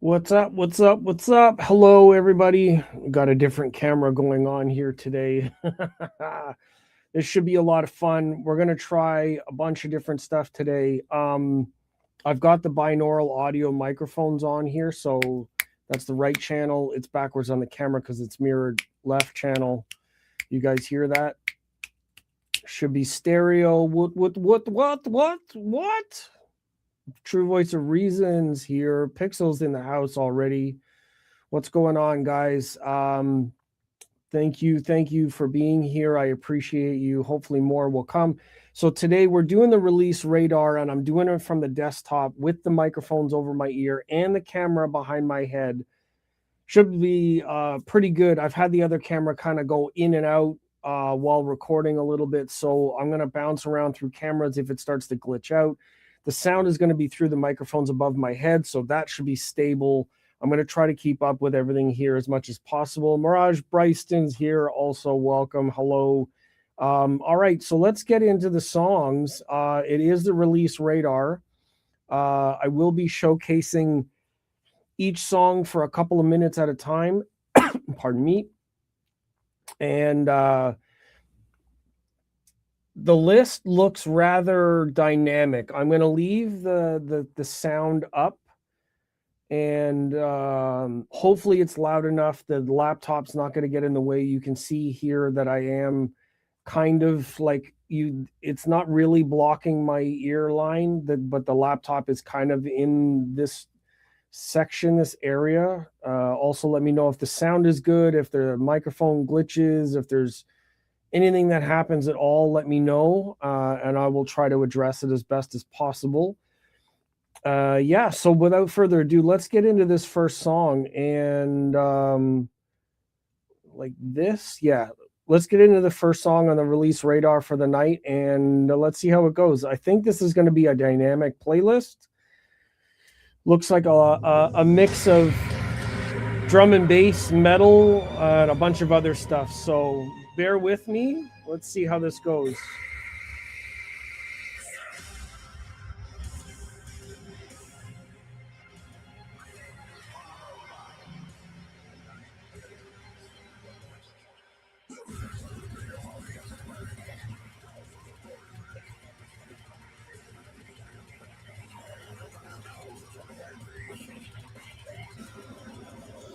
What's up? What's up? What's up? Hello, everybody. We got a different camera going on here today. This should be a lot of fun. We're gonna try a bunch of different stuff today. I've got the binaural audio microphones on here, so that's the right channel. It's backwards on the camera because it's mirrored left channel. You guys hear that? Should be stereo. What? True Voice of Reasons here. Pixels in the house already. What's going on, guys? Thank you for being here. I appreciate you. Hopefully more will come. So today we're doing the release radar, and I'm doing it from the desktop with the microphones over my ear and the camera behind my head. Should be pretty good. I've had the other camera kind of go in and out while recording a little bit, so I'm going to bounce around through cameras if it starts to glitch out. The sound is going to be through the microphones above my head, so that should be stable. I'm going to try to keep up with everything here as much as possible. Mirage Bryston's here also. Welcome. Hello. All right, so let's get into the songs. It is the release radar. I will be showcasing each song for a couple of minutes at a time. Pardon me. And the list looks rather dynamic. I'm going to leave the sound up, and hopefully it's loud enough. The laptop's not going to get in the way. You can see here that I am kind of like it's not really blocking my ear line, but the laptop is kind of in this section, this area. Also, let me know if the sound is good, if the microphone glitches, if there's anything that happens at all, let me know, and I will try to address it as best as possible. Yeah, so without further ado, let's get into this first song. And like this, yeah, let's get into the first song on the release radar for the night, and let's see how it goes. I think this is going to be a dynamic playlist. Looks like a mix of drum and bass, metal, and a bunch of other stuff. So bear with me. Let's see how this goes.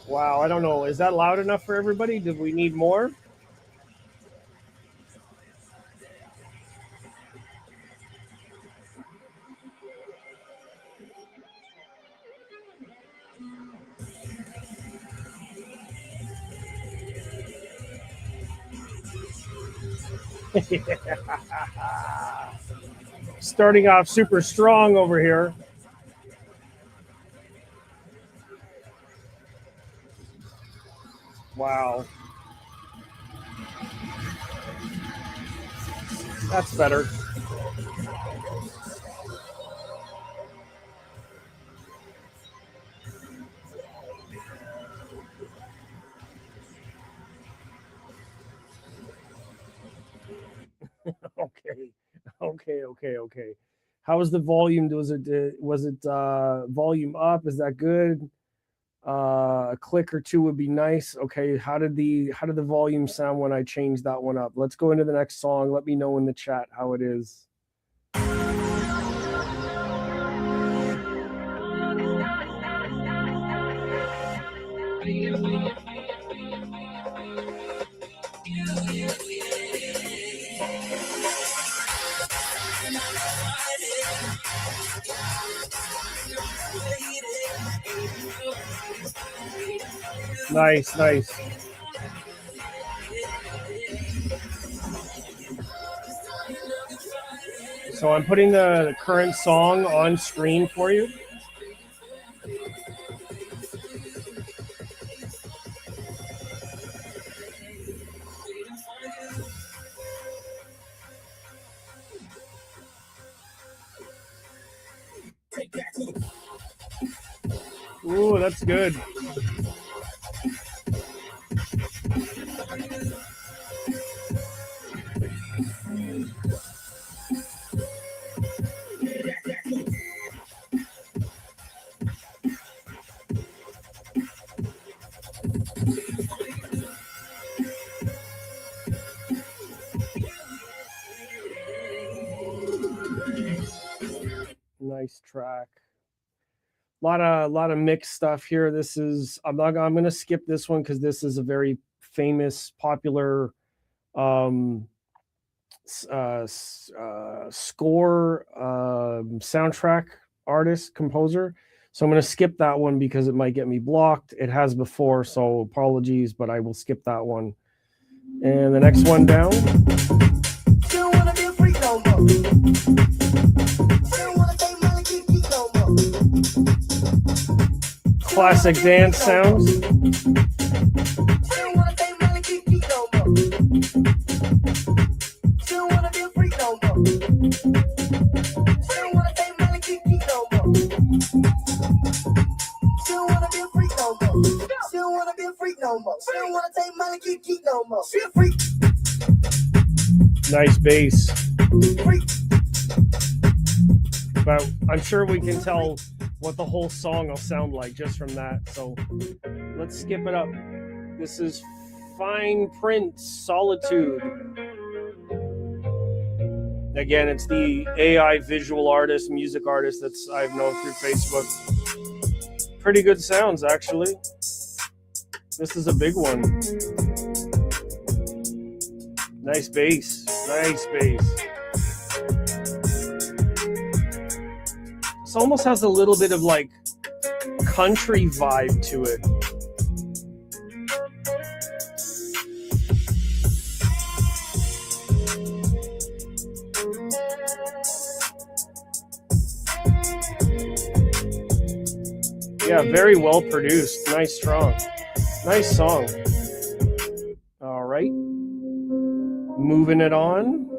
Wow, I don't know. Is that loud enough for everybody? Did we need more? Starting off super strong over here. Wow. That's better. Okay. How was the volume? Was it volume up? Is that good? A click or two would be nice. Okay, how did the volume sound when I changed that one up? Let's go into the next song. Let me know in the chat how it is. Nice. So I'm putting the current song on screen for you. Ooh, that's good. lot of mixed stuff here. This is I'm going to skip this one because this is a very famous, popular score soundtrack artist, composer. So I'm going to skip that one because it might get me blocked. It has before, so apologies, but I will skip that one. And the next one down. Classic dance sounds. Nice bass. But I'm sure we can tell what the whole song will sound like just from that. So let's skip it up. This is Fine Print Solitude. Again, it's the AI visual artist, music artist that's I've known through Facebook. Pretty good sounds, actually. This is a big one. Nice bass. Nice bass. This almost has a little bit of like country vibe to it. Yeah, very well produced. Nice, strong. Nice song. All right. Moving it on.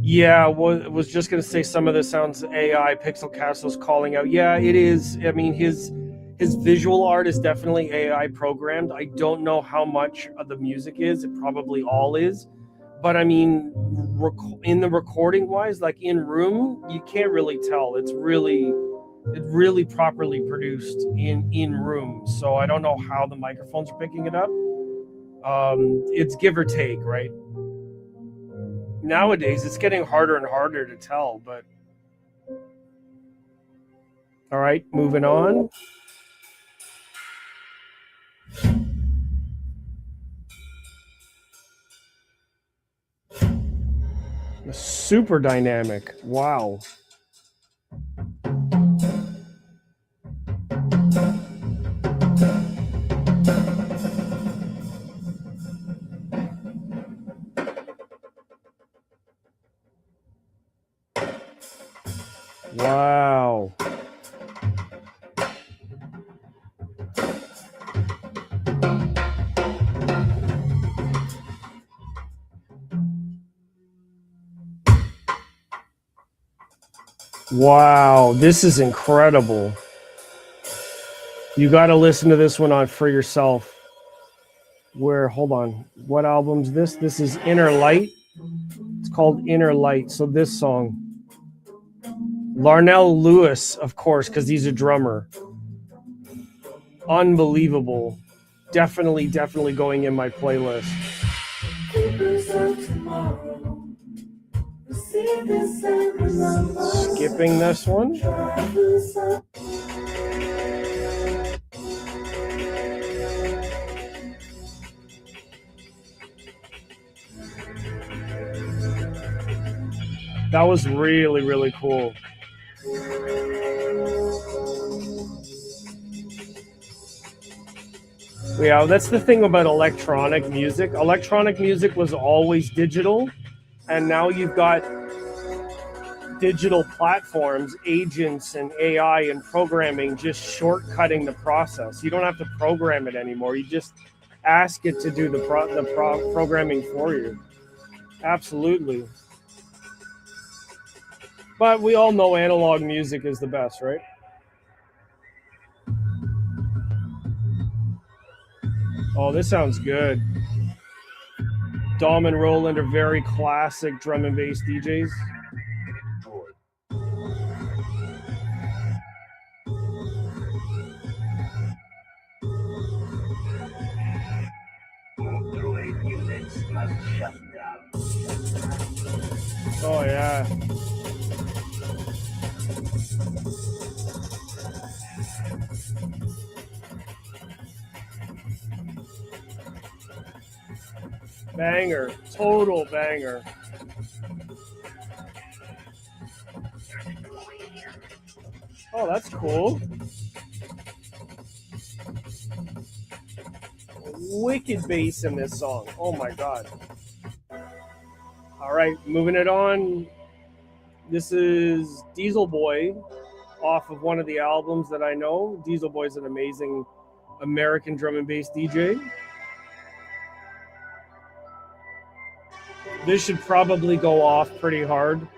Yeah, was just going to say some of this sounds AI. Pixel Castle's calling out. Yeah, it is. I mean, his visual art is definitely AI programmed. I don't know how much of the music is. It probably all is. But I mean, in the recording wise, like in room, you can't really tell. It's really properly produced in room. So I don't know how the microphones are picking it up. It's give or take, right? Nowadays, it's getting harder and harder to tell, but all right, moving on. Super dynamic. Wow. Wow. Wow, this is incredible. You got to listen to this one on for yourself. Hold on. What album's this? This is Inner Light. It's called Inner Light. So this song. Larnell Lewis, of course, because he's a drummer. Unbelievable. Definitely going in my playlist. Skipping this one. That was really cool. Yeah, that's the thing about electronic music. Electronic music was always digital, and now you've got digital platforms, agents, and AI and programming just shortcutting the process. You don't have to program it anymore. You just ask it to do the programming for you. Absolutely. But we all know analog music is the best, right? Oh, this sounds good. Dom and Roland are very classic drum and bass DJs. Oh yeah. Banger, total banger. Oh, that's cool. Wicked bass in this song. Oh my god. All right, moving it on. This is Diesel Boy off of one of the albums that I know. Diesel Boy is an amazing American drum and bass DJ. This should probably go off pretty hard.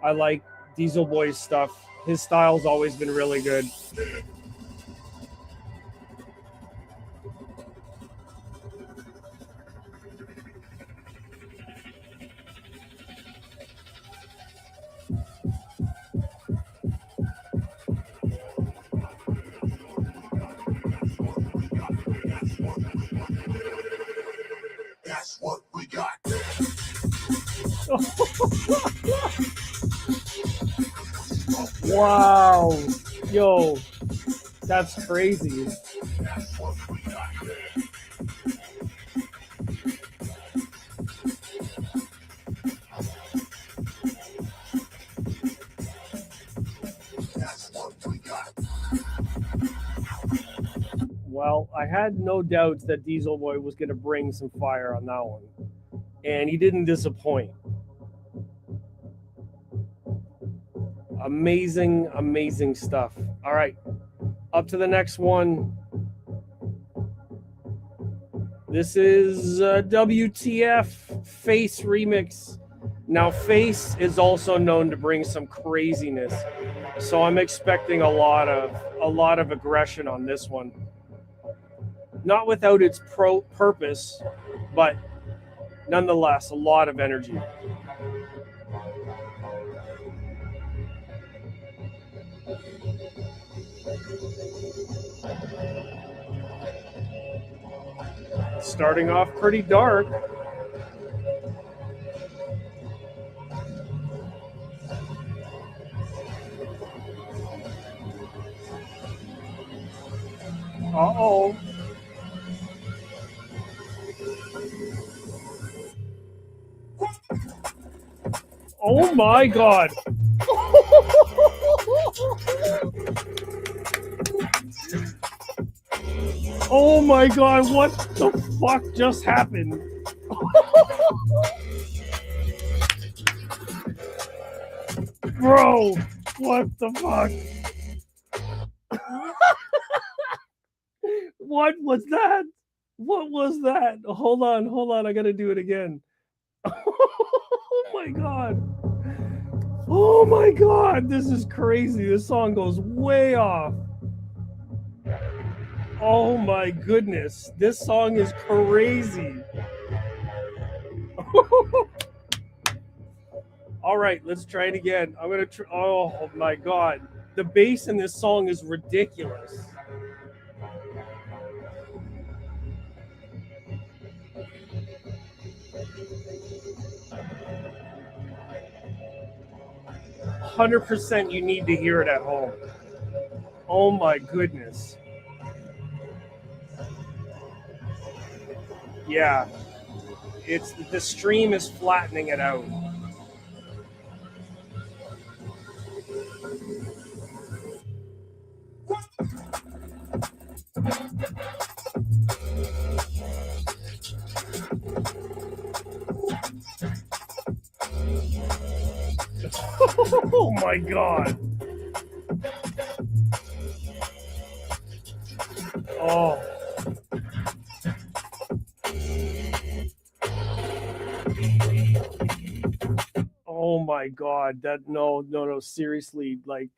I like Diesel Boy's stuff. His style's always been really good. That's what we got. Wow. Yo, that's crazy. That's what we got. That's what we got. Well, I had no doubts that Diesel Boy was going to bring some fire on that one. And he didn't disappoint. Amazing, amazing stuff. All right, up to the next one. This is WTF Face remix. Now, Face is also known to bring some craziness, so I'm expecting a lot of aggression on this one. Not without its purpose, but nonetheless, a lot of energy. Starting off pretty dark. Uh-oh. Oh my god. Oh my god, what the fuck just happened? Bro, what the fuck? What was that? What was that? Hold on, I gotta do it again. Oh my god. Oh my god, this is crazy. This song goes way off. Oh my goodness, this song is crazy. All right, let's try it again. I'm gonna try. Oh my god, the bass in this song is ridiculous. %, you need to hear it at home. Oh my goodness. Yeah, it's the stream is flattening it out. Oh my god. Oh. Oh my god. No, seriously, like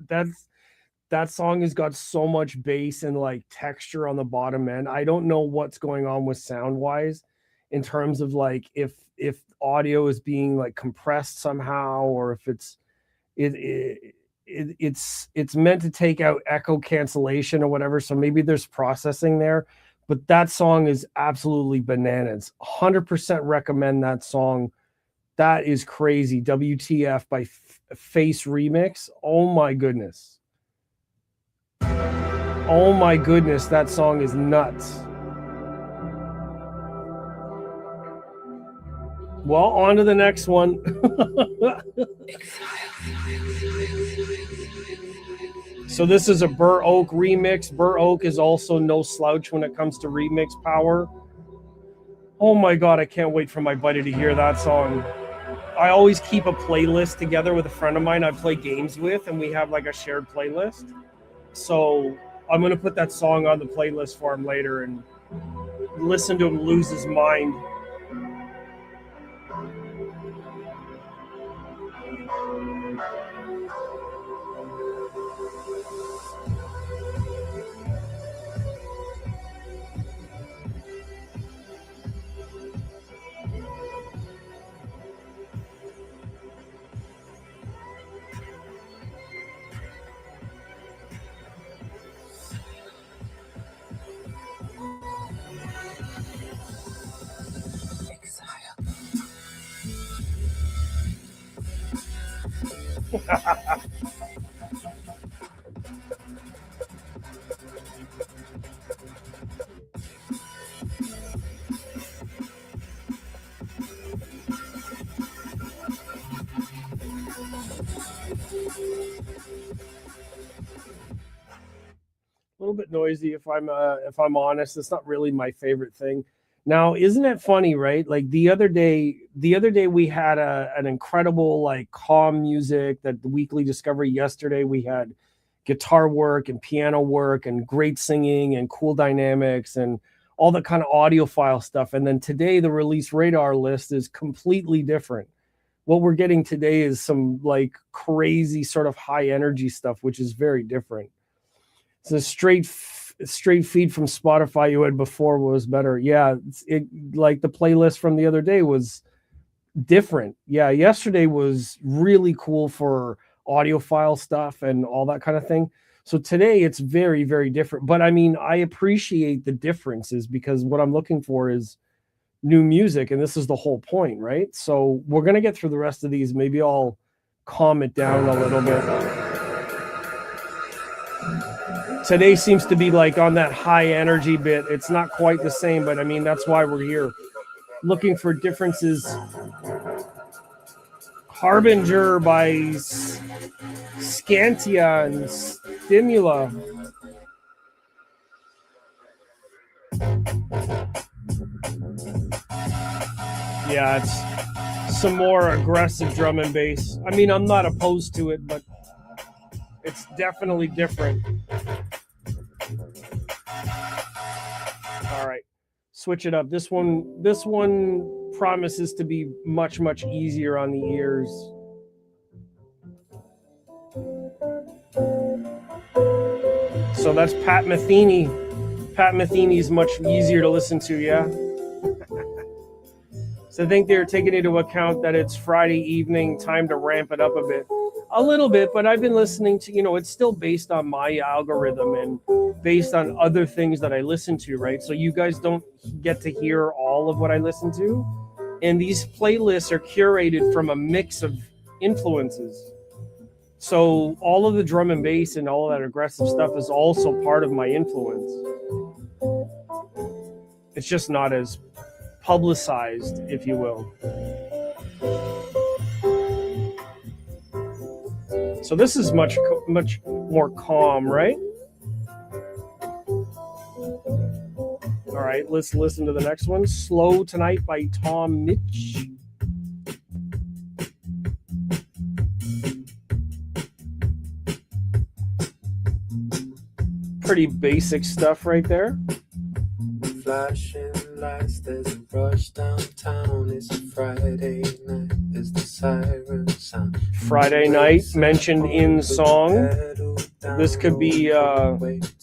that song has got so much bass and like texture on the bottom end. I don't know what's going on with sound wise in terms of like if audio is being like compressed somehow, or if it's meant to take out echo cancellation or whatever, so maybe there's processing there, But that song is absolutely bananas. 100% recommend that song. That is crazy. WTF by Face Remix. Oh my goodness. Oh my goodness, that song is nuts. Well, on to the next one. So this is a Burr Oak remix. Burr Oak is also no slouch when it comes to remix power. Oh my God, I can't wait for my buddy to hear that song. I always keep a playlist together with a friend of mine I play games with, and we have like a shared playlist. So I'm going to put that song on the playlist for him later and listen to him lose his mind. A little bit noisy if I'm honest. It's not really my favorite thing. Now, isn't it funny, right? Like the other day we had an incredible like calm music that the weekly discovery. Yesterday we had guitar work and piano work and great singing and cool dynamics and all that kind of audiophile stuff. And then today the release radar list is completely different. What we're getting today is some like crazy sort of high energy stuff, which is very different. It's a straight feed from Spotify you had before was better. Yeah, it like the playlist from the other day was different. Yeah, yesterday was really cool for audiophile stuff and all that kind of thing. So today it's very, very different. But I mean, I appreciate the differences because what I'm looking for is new music, and this is the whole point, right? So we're gonna get through the rest of these. Maybe I'll calm it down a little bit. Today seems to be like on that high energy bit. It's not quite the same, but I mean, that's why we're here. Looking for differences. Harbinger by Scantia and Stimula. Yeah, it's some more aggressive drum and bass. I mean, I'm not opposed to it, but it's definitely different. All right, switch it up. This one promises to be much, much easier on the ears. So that's Pat Metheny. Pat Metheny is much easier to listen to, yeah? So I think they're taking into account that it's Friday evening, time to ramp it up a bit. A little bit, but I've been listening to, it's still based on my algorithm and based on other things that I listen to, right? So you guys don't get to hear all of what I listen to. And these playlists are curated from a mix of influences. So all of the drum and bass and all of that aggressive stuff is also part of my influence. It's just not as publicized, if you will. So this is much more calm, right? All right, let's listen to the next one. Slow Tonight by Tom Mitch. Pretty basic stuff right there. Flashing lights, there's a rush downtown. It's a Friday night as the siren sound. Friday night mentioned in song. This could be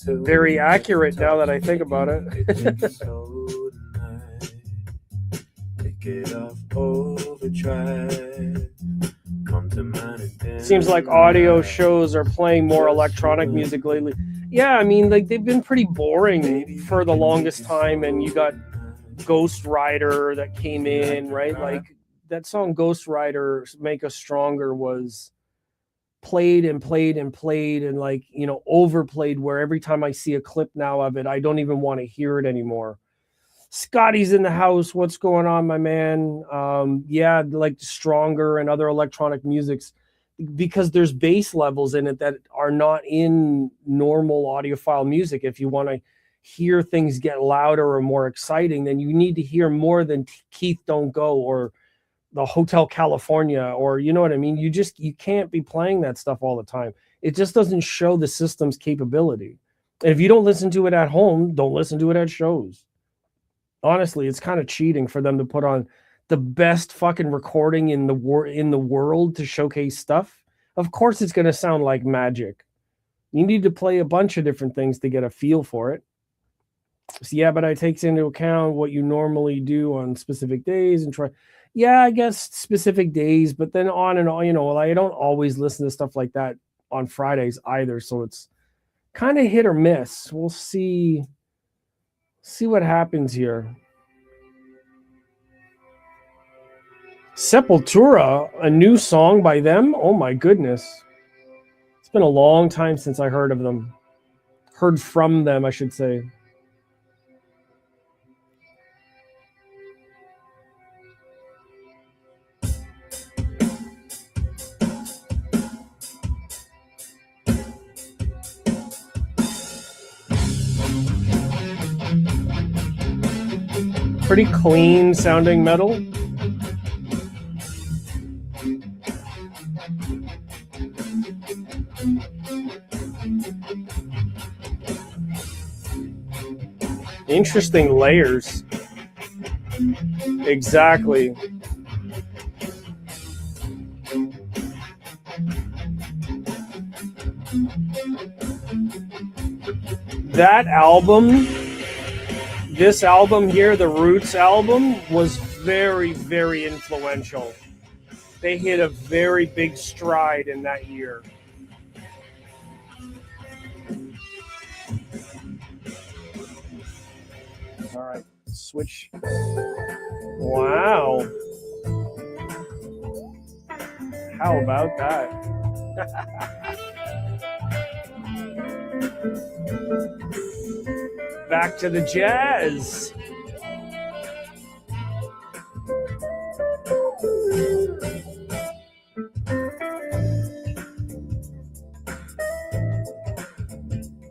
very accurate now that I think about it. Seems like audio shows are playing more electronic music lately. Yeah, I mean, like they've been pretty boring for the longest time, and you got Ghost Rider that came in, right? Like that song Ghost Rider, Make Us Stronger, was played and played and played and, like, you know, overplayed, where every time I see a clip now of it, I don't even want to hear it anymore. Scotty's in the house. What's going on, my man? Yeah, like Stronger and other electronic musics, because there's bass levels in it that are not in normal audiophile music. If you want to hear things get louder or more exciting, then you need to hear more than Keith Don't Go or the Hotel California, or, you know what I mean? You can't be playing that stuff all the time. It just doesn't show the system's capability. And if you don't listen to it at home, don't listen to it at shows. Honestly, it's kind of cheating for them to put on the best fucking recording in the world to showcase stuff. Of course it's going to sound like magic. You need to play a bunch of different things to get a feel for it. So, yeah, but it takes into account what you normally do on specific days and try. Yeah, I guess specific days, but then on and on, you know, I don't always listen to stuff like that on Fridays either. So it's kind of hit or miss. We'll see what happens here. Sepultura, a new song by them? Oh my goodness. It's been a long time since I heard of them. Heard from them, I should say. Pretty clean sounding metal. Interesting layers. Exactly. That album, this album here, the Roots album, was very, very influential. They hit a very big stride in that year. All right, switch. Wow. How about that? Back to the jazz.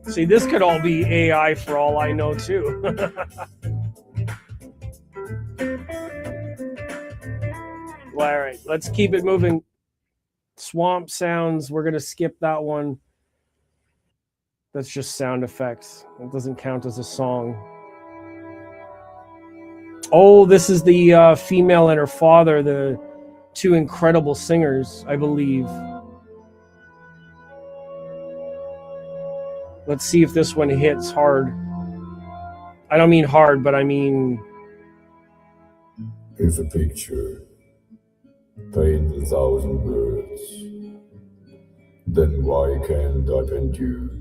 See, this could all be AI for all I know, too. All right, let's keep it moving. Swamp sounds, we're going to skip that one. That's just sound effects. It doesn't count as a song. Oh, this is the female and her father, the two incredible singers, I believe. Let's see if this one hits hard. I don't mean hard, but I mean... If a picture paint 1,000 words, then why can't I paint you?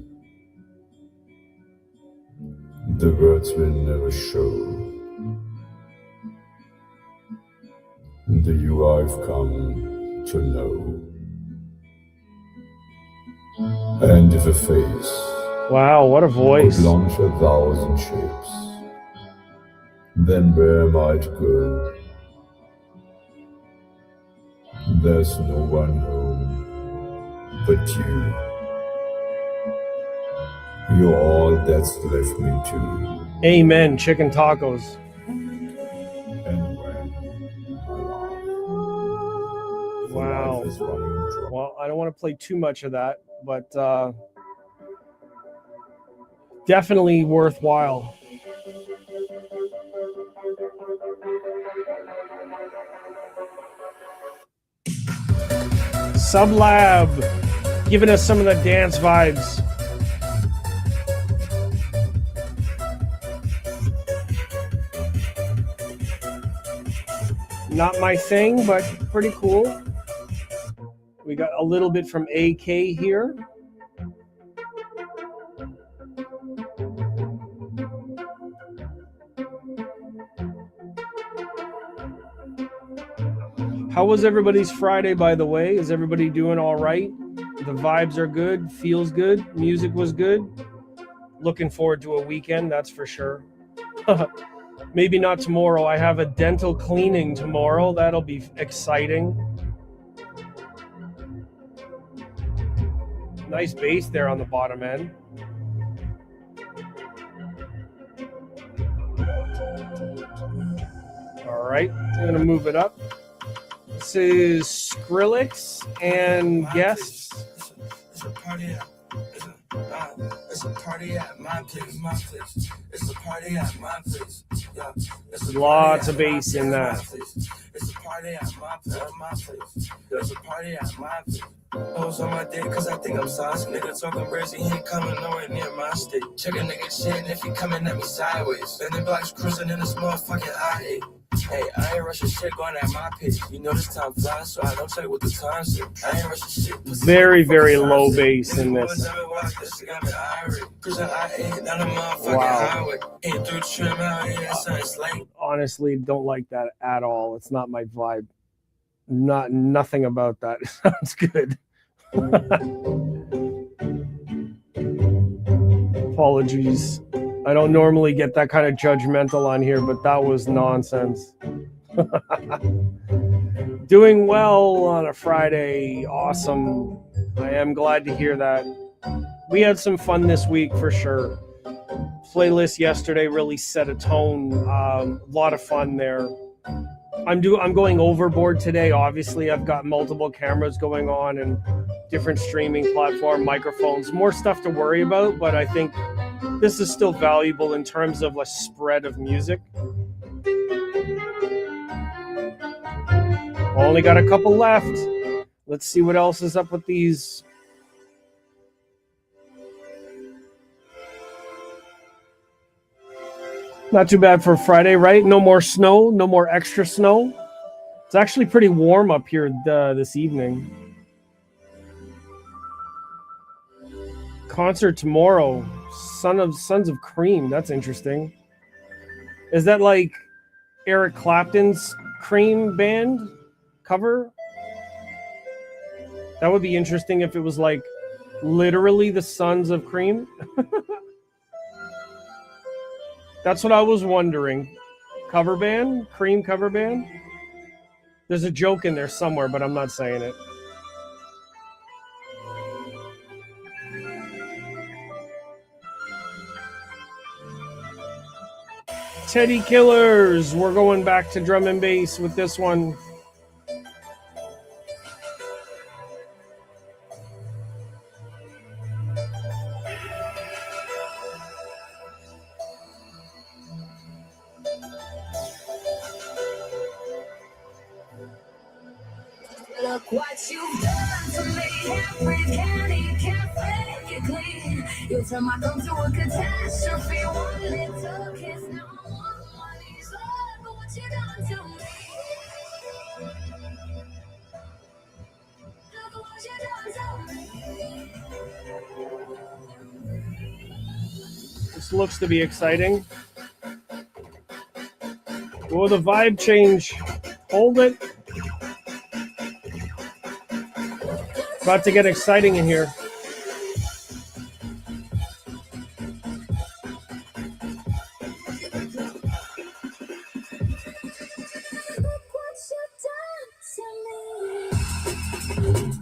The words will never show the you I've come to know. And if a face wow, what a voice. could launch 1,000 ships, then where might go? There's no one home but you. You're all that's left me to. Amen, chicken tacos. And when my Wow. life is running dry, Well, I don't want to play too much of that, but definitely worthwhile. Sublab, giving us some of the dance vibes. Not my thing, but pretty cool. We got a little bit from AK here. How was everybody's Friday, by the way? Is everybody doing all right? The vibes are good, feels good, music was good. Looking forward to a weekend, that's for sure. Maybe not tomorrow. I have a dental cleaning tomorrow. That'll be exciting. Nice bass there on the bottom end. All right, I'm gonna move it up. This is Skrillex and guests. It's a party it's a party at my place, It's a party at my place. Yeah, Lots of bass in that. It's a party at my place. It's a party at my place. I was on my dick cause I think I'm saucy. Nigga talking crazy, he ain't coming nowhere near my state. Check a nigga shit if he coming at me sideways. And the blocks cruising in this motherfucking I-8. Hey, I ain't rushing shit going at my pace. You know this time flies, so I don't check what the time say. I ain't rushing shit. Very, very low bass in this. Wow. Honestly, don't like that at all. It's not my vibe. Nothing about that sounds good. Apologies. I don't normally get that kind of judgmental on here, but that was nonsense. Doing well on a Friday. Awesome. I am glad to hear that. We had some fun this week for sure. Playlist yesterday really set a tone. A lot of fun there. I'm going overboard today. Obviously, I've got multiple cameras going on and different streaming platform, microphones, more stuff to worry about, but I think this is still valuable in terms of a spread of music. Only got a couple left. Let's see what else is up with these. Not too bad for Friday, right? No more snow, no more extra snow. It's actually pretty warm up here this evening. Concert tomorrow. Sons of Cream. That's interesting. Is that like Eric Clapton's Cream band cover? That would be interesting if it was like literally the Sons of Cream. That's what I was wondering. Cover band? Cream cover band? There's a joke in there somewhere, but I'm not saying it. Teddy Killers. We're going back to drum and bass with this one. Look what you've done to me. Can't breathe, can't eat, can't fake it clean. You turn my come to a catastrophe. One little kiss, now I'm on my knees. Look what you done to me. Look what you done to me. This looks to be exciting. Oh, the vibe change. Hold it. About to get exciting in here.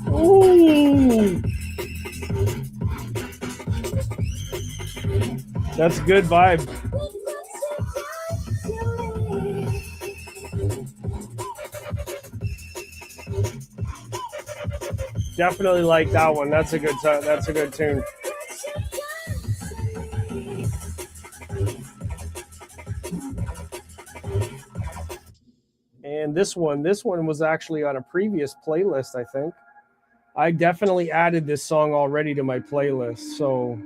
Ooh. That's a good vibe. Definitely like that one. That's a good tune. And this one was actually on a previous playlist, I think. I definitely added this song already to my playlist. So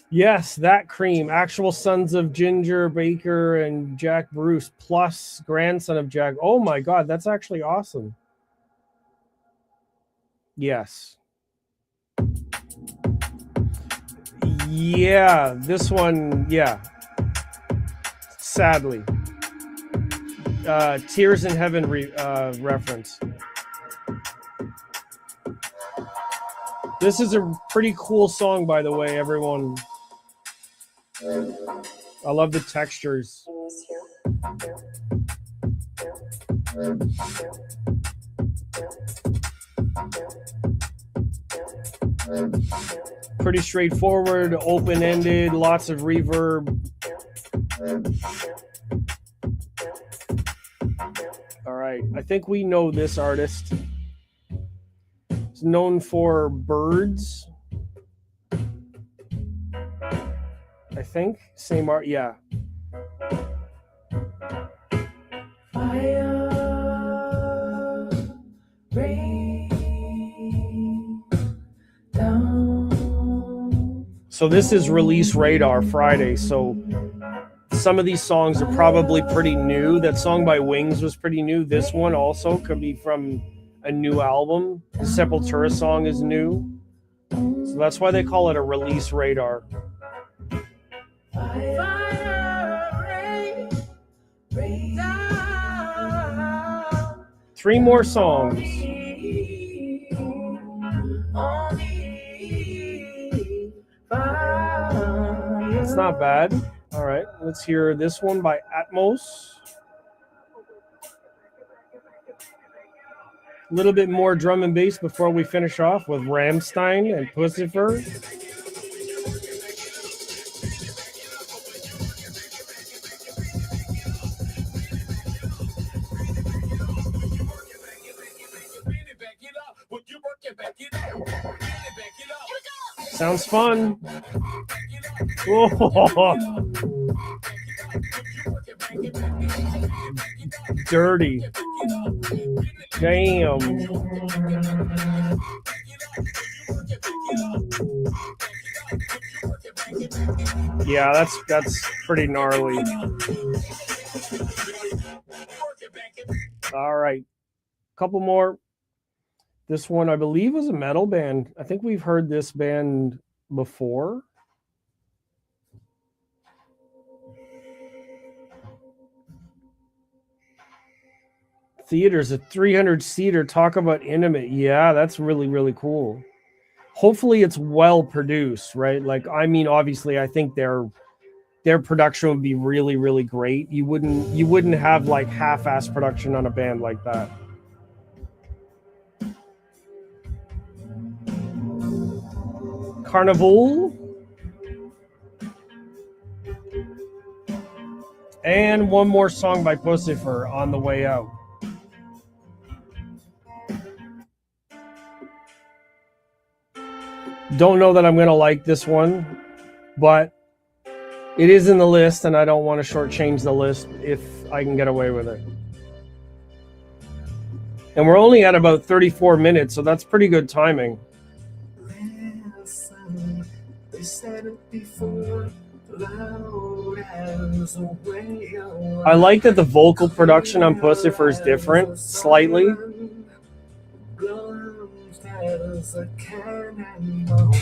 yes, that Cream, actual sons of Ginger Baker and Jack Bruce, plus grandson of Jack. Oh my God, that's actually awesome. Yes. Yeah, this one, yeah. sadly. Tears in Heaven reference. This is a pretty cool song, by the way, everyone. I love the textures. Pretty straightforward, open-ended, lots of reverb. All right, I think we know this artist. He's known for Birds. I think same art, yeah. Fire, rain, down. So this is Release Radar Friday. So some of these songs are probably pretty new. That song by Wings was pretty new. This one also could be from a new album. The Sepultura song is new. So that's why they call it a Release Radar. Three more songs. It's not bad. All right, let's hear this one by Atmos. A little bit more drum and bass before we finish off with Rammstein and Pussifer. Sounds fun. Whoa. Dirty. Damn. Yeah, that's pretty gnarly. All right. Couple more. This one, I believe, was a metal band. I think we've heard this band before. Theater's a 300-seater. Talk about intimate. Yeah, that's really, really cool. Hopefully it's well produced, right? Like, I mean, obviously, I think their production would be really, really great. You wouldn't have like half-ass production on a band like that. Carnival. And one more song by Pussifer on the way out. Don't know that I'm going to like this one, but it is in the list, and I don't want to shortchange the list if I can get away with it. And we're only at about 34 minutes, so that's pretty good timing. They said it before, loud as a whale. I like that the vocal production on Pussifer is different, slightly. Guns as a cannonball.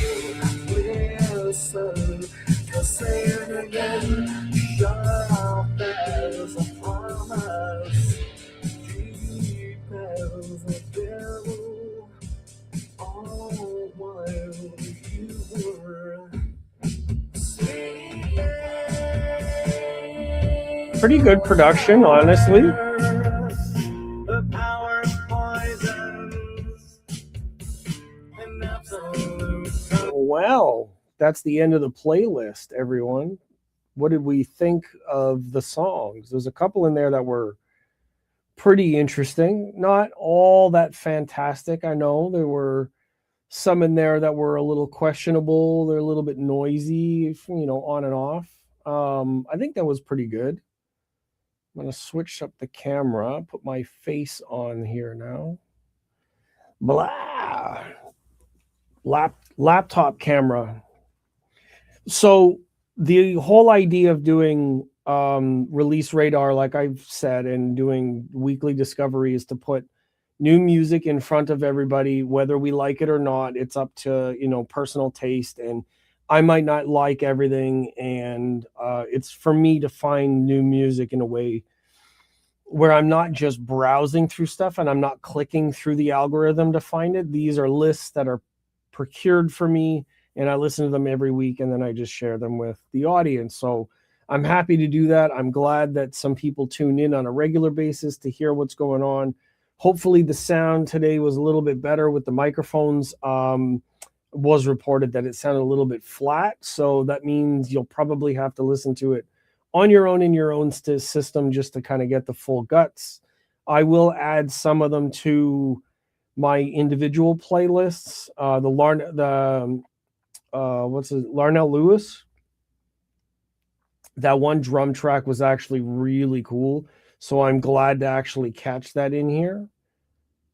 Listen, I'll say it again. Sharp as a promise. Deep as a devil. All while you were sleeping. Pretty good production, honestly. The power of poisons and absolute. Well, that's the end of the playlist, everyone. What did we think of the songs? There's a couple in there that were pretty interesting. Not all that fantastic. I know there were some in there that were a little questionable. They're a little bit noisy, on and off. I think that was pretty good. I'm going to switch up the camera, put my face on here now. Blah. Laptop camera. So the whole idea of doing Release Radar, like I've said, and doing weekly discovery is to put new music in front of everybody, whether we like it or not. It's up to, personal taste. And I might not like everything, and it's for me to find new music in a way where I'm not just browsing through stuff and I'm not clicking through the algorithm to find it. These are lists that are procured for me, and I listen to them every week, and then I just share them with the audience. So I'm happy to do that. I'm glad that some people tune in on a regular basis to hear what's going on. Hopefully the sound today was a little bit better with the microphones. Was reported that it sounded a little bit flat, so that means you'll probably have to listen to it on your own in your own system just to kind of get the full guts. I will add some of them to my individual playlists. Larnell Lewis. That one drum track was actually really cool, so I'm glad to actually catch that in here.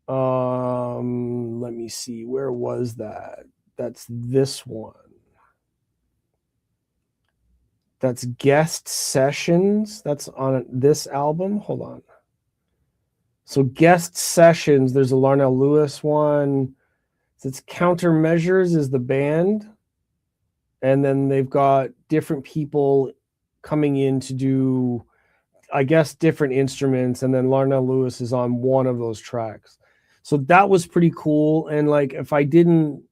Let me see, where was that? That's this one. That's Guest Sessions. That's on this album. Hold on. So Guest Sessions, there's a Larnell Lewis one. It's Countermeasures is the band. And then they've got different people coming in to do, I guess, different instruments. And then Larnell Lewis is on one of those tracks. So that was pretty cool. And like, if I didn't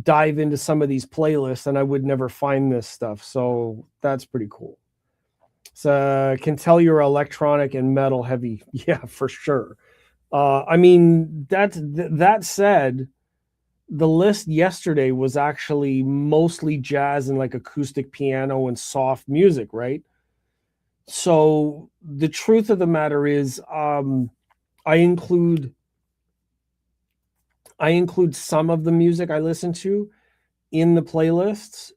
dive into some of these playlists, and I would never find this stuff. So that's pretty cool. So can tell you're electronic and metal heavy. Yeah, for sure. I mean, that said, the list yesterday was actually mostly jazz and like acoustic piano and soft music, right? So the truth of the matter is, I include some of the music I listen to in the playlists,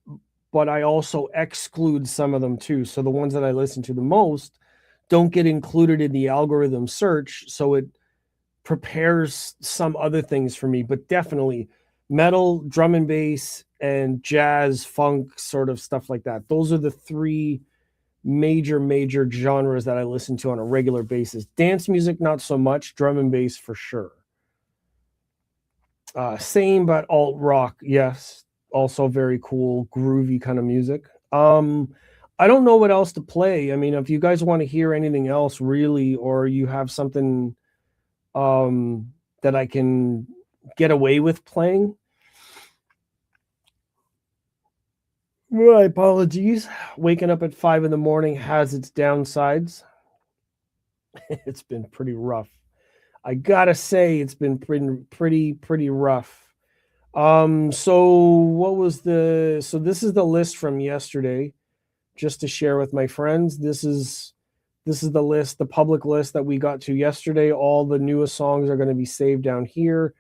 but I also exclude some of them too. So the ones that I listen to the most don't get included in the algorithm search. So it prepares some other things for me, but definitely metal, drum and bass, and jazz, funk, sort of stuff like that. Those are the three major genres that I listen to on a regular basis. Dance music, not so much. Drum and bass for sure. Same, but alt rock, yes, also very cool, groovy kind of music. I don't know what else to play. I mean, if you guys want to hear anything else, really, or you have something that I can get away with playing. My apologies. Waking up at 5 a.m. has its downsides. It's been pretty rough. I gotta say, it's been pretty rough. So what was so this is the list from yesterday, just to share with my friends. This is the list, the public list that we got to yesterday. All the newest songs are going to be saved down here.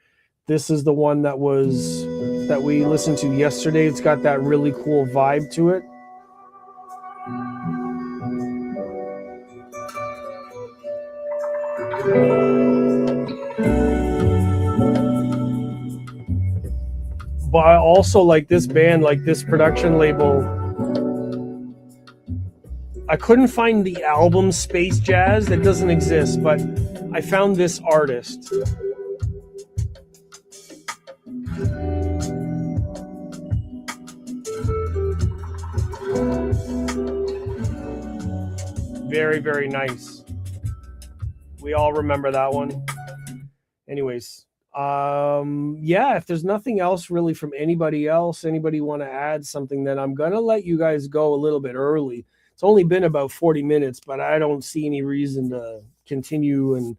This is the one that we listened to yesterday. It's got that really cool vibe to it. But I also like this band, like this production label. I couldn't find the album Space Jazz. It doesn't exist, but I found this artist. Very nice. We all remember that one. Anyways, yeah, if there's nothing else really from anybody want to add something, then I'm gonna let you guys go a little bit early. It's only been about 40 minutes, but I don't see any reason to continue and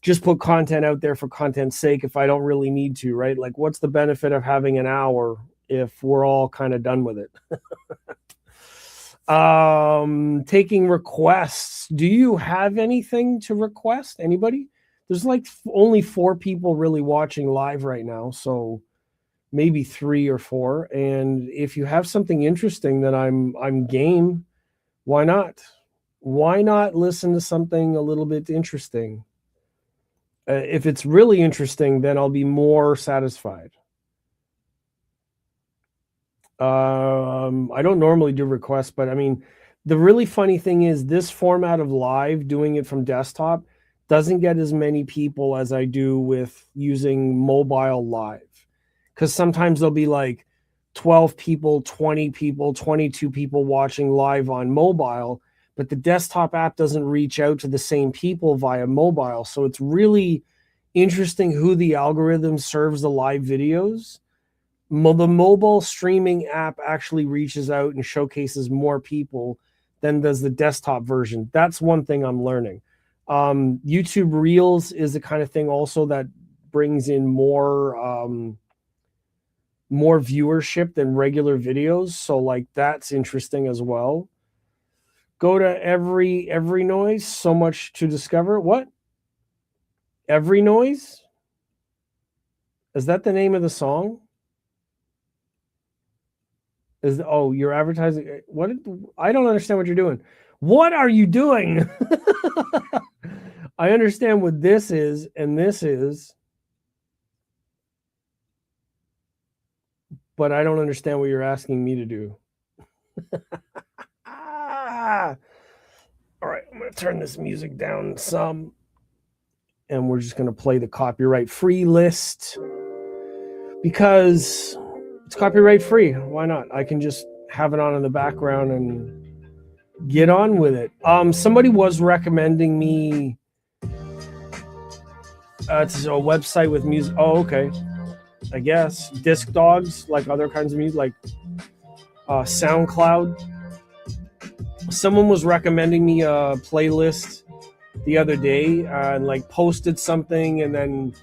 just put content out there for content's sake if I don't really need to, right? Like, what's the benefit of having an hour if we're all kind of done with it? Taking requests. Do you have anything to request? Anybody? There's like only 4 people really watching live right now, so maybe 3 or 4. And if you have something interesting, then I'm game. Why not? Why not listen to something a little bit interesting? If it's really interesting, then I'll be more satisfied. I don't normally do requests, but I mean, the really funny thing is this format of live, doing it from desktop, doesn't get as many people as I do with using mobile live. Because sometimes there'll be like 12 people, 20 people, 22 people watching live on mobile, but the desktop app doesn't reach out to the same people via mobile. So it's really interesting who the algorithm serves the live videos. The mobile streaming app actually reaches out and showcases more people than does the desktop version. That's one thing I'm learning. YouTube Reels is the kind of thing also that brings in more viewership than regular videos. So like that's interesting as well. Go to every noise. So much to discover. What? Every noise? Is that the name of the song? You're advertising. What? I don't understand what you're doing. What are you doing? I understand what this is and this is, but I don't understand what you're asking me to do. All right, I'm going to turn this music down some, and we're just going to play the copyright free list because it's copyright free. Why not? I can just have it on in the background and get on with it. Somebody was recommending me. It's a website with music. Oh, okay. I guess Disc Dogs, like other kinds of music, like SoundCloud. Someone was recommending me a playlist the other day and like posted something and then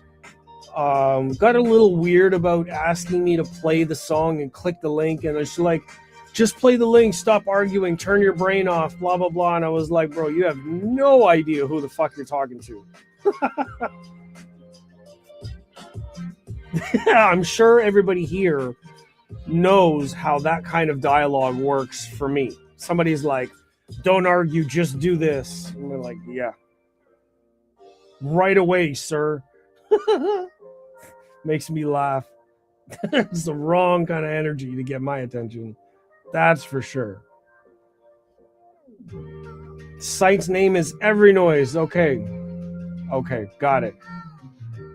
got a little weird about asking me to play the song and click the link, and it's like, just play the link, stop arguing, turn your brain off, blah blah blah. And I was like, bro, you have no idea who the fuck you're talking to. I'm sure everybody here knows how that kind of dialogue works for me. Somebody's like, don't argue, just do this. And we're like, yeah. Right away, sir. Makes me laugh. It's the wrong kind of energy to get my attention. That's for sure. Site's name is Every Noise. Okay, got it.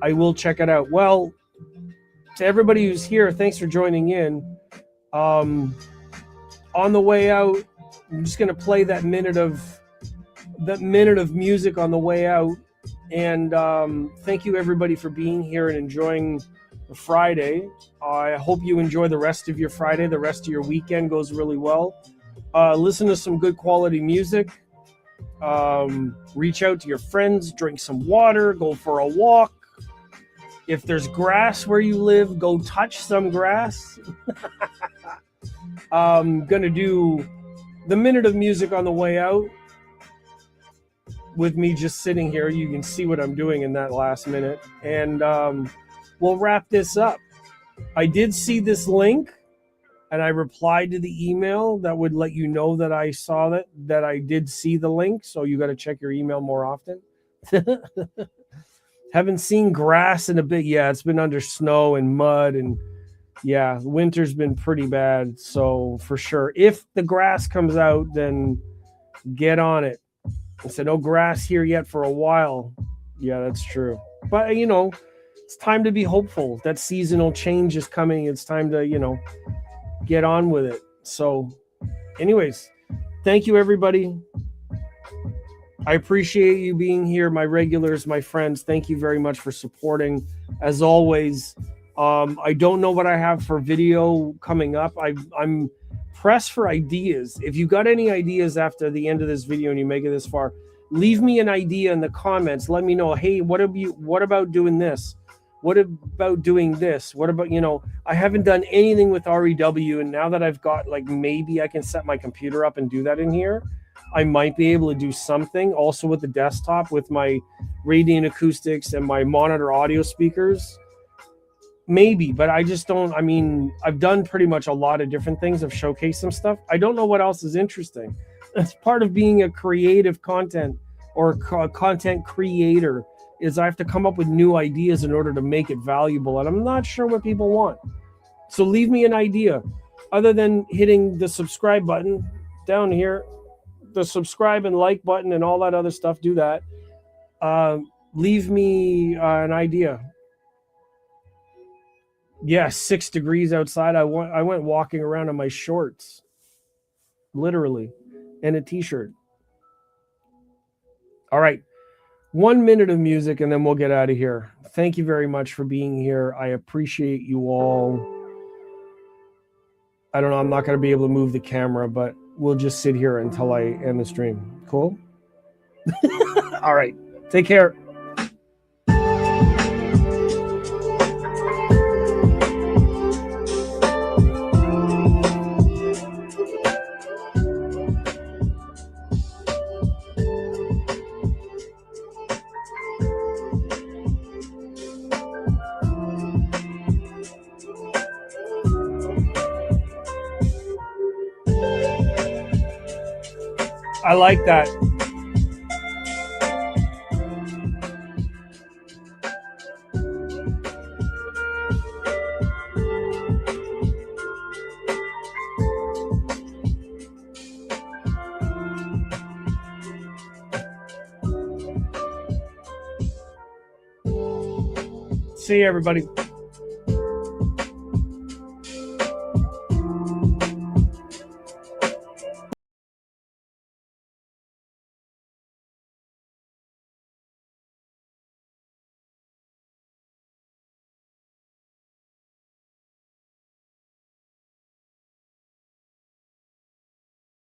I will check it out. Well, to everybody who's here, thanks for joining in. On the way out, I'm just gonna play that minute of music on the way out. And thank you everybody for being here and enjoying the Friday. I hope you enjoy the rest of your Friday. The rest of your weekend goes really well. Listen to some good quality music. Reach out to your friends. Drink some water. Go for a walk. If there's grass where you live, go touch some grass. I'm going to do the minute of music on the way out with me just sitting here. You can see what I'm doing in that last minute. And we'll wrap this up. I did see this link, and I replied to the email that would let you know that I saw that I did see the link. So you got to check your email more often. Haven't seen grass in a bit. Yeah, it's been under snow and mud, and yeah, winter's been pretty bad. So for sure, if the grass comes out, then get on it. I said, no grass here yet for a while. Yeah, that's true. But, it's time to be hopeful. That seasonal change is coming. It's time to, get on with it. So anyways, thank you, everybody. I appreciate you being here, my regulars, my friends. Thank you very much for supporting. As always, I don't know what I have for video coming up. I'm pressed for ideas. If you got any ideas after the end of this video and you make it this far, leave me an idea in the comments. Let me know, hey, what about doing this? What about doing this? What about, I haven't done anything with REW, and now that I've got, maybe I can set my computer up and do that in here, I might be able to do something also with the desktop with my Radiant acoustics and my monitor audio speakers. Maybe, but I just don't. I mean, I've done pretty much a lot of different things. I've showcased some stuff. I don't know what else is interesting. That's part of being a creative content or content creator, is I have to come up with new ideas in order to make it valuable. And I'm not sure what people want. So leave me an idea other than hitting the subscribe button down here, the subscribe and like button and all that other stuff. Do that. Leave me an idea. Yeah, 6 degrees outside. I went walking around in my shorts, literally, and a t-shirt. All right. 1 minute of music and then we'll get out of here. Thank you very much for being here. I appreciate you all. I don't know, I'm not going to be able to move the camera, but we'll just sit here until I end the stream. Cool? All right. Take care. I like that. See you, everybody.